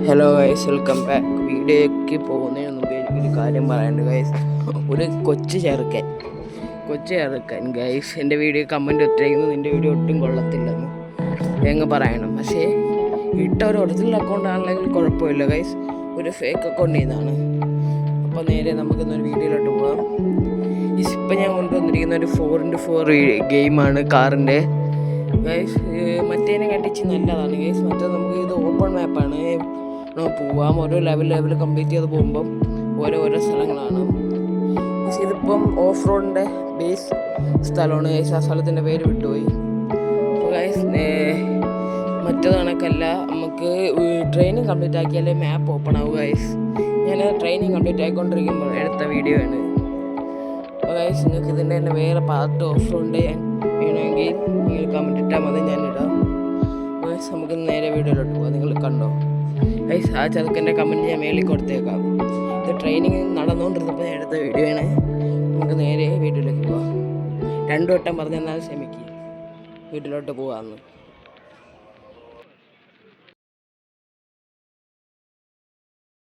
Hello guys, welcome back. വീഡിയോയ്ക്ക് പോകുന്നതിന് മുമ്പ് എനിക്കൊരു കാര്യം പറയാനുണ്ട് ഗൈസ്. ഒരു കൊച്ചു ചെറുക്കൻ ഗൈസ് എൻ്റെ വീഡിയോ കമൻറ്റ് ഇട്ടിരിക്കുന്നു, നിൻ്റെ വീഡിയോ ഒട്ടും കൊള്ളത്തില്ലെന്ന് എങ്ങ് പറയണം. പക്ഷേ ഇട്ട ഒരു ഒറിജിനൽ അക്കൗണ്ട് ആണെങ്കിൽ കുഴപ്പമില്ല ഗൈസ്, ഒരു ഫേക്ക് അക്കൗണ്ടിൽ നിന്നാണ്. അപ്പോൾ നേരെ നമുക്കിന്നൊരു വീഡിയോയിലോട്ട് പോകാം. ഇപ്പം ഞാൻ കൊണ്ടുവന്നിരിക്കുന്ന ഒരു 4x4 ഗെയിമാണ് കാറിൻ്റെ ഗൈസ്. മറ്റേനെ കണ്ടിച്ച് നല്ലതാണ് ഗൈസ്. മറ്റേ നമുക്ക് ഇത് ഓപ്പൺ മാപ്പാണ്, പോവാം. ഓരോ ലെവൽ കംപ്ലീറ്റ് ചെയ്ത് പോകുമ്പം ഓരോ സ്ഥലങ്ങളാണ്. ഇതിപ്പം ഓഫ് റോഡിൻ്റെ ബേസ് സ്ഥലമാണ് ഗൈസ്. ആ സ്ഥലത്തിൻ്റെ പേര് വിട്ടുപോയി. അപ്പോൾ ഗൈസ് മറ്റേത് കണക്കല്ല, നമുക്ക് ട്രെയിനിങ് കംപ്ലീറ്റ് ആക്കിയാലേ മാപ്പ് ഓപ്പൺ ആവുക ഗൈസ്. ഞാൻ ട്രെയിനിങ് കംപ്ലീറ്റ് ആയിക്കൊണ്ടിരിക്കുമ്പോൾ എടുത്ത വീഡിയോ ആണ്. അപ്പോൾ ഗൈസ് നിങ്ങൾക്ക് ഇതിൻ്റെ തന്നെ വേറെ പാർട്ട് ഓഫ് റോഡ് വേണമെങ്കിൽ നിങ്ങൾ കമൻറ്റ് ഇട്ടാൽ മതി, ഞാനിടാം. ഗൈസ് നമുക്ക് നേരെ വീഡിയോയിലോട്ട് പോകാം. നിങ്ങൾ കണ്ടോ ഗൈസ്, ആ ചെറുക്കൻ്റെ കമൻറ്റ് ഞാൻ മേളിൽ കൊടുത്തേക്കാം. ഇത് ട്രെയിനിങ് നടന്നുകൊണ്ടിരുന്നപ്പോൾ ഞാൻ എടുത്ത വീഡിയോ ആണ്. നമുക്ക് നേരെ വീഡിയോയിലേക്ക് പോകാം. 2 വട്ടം പറഞ്ഞെന്നാൽ ക്ഷമിക്കുക, വീട്ടിലോട്ട് പോകാമെന്ന്.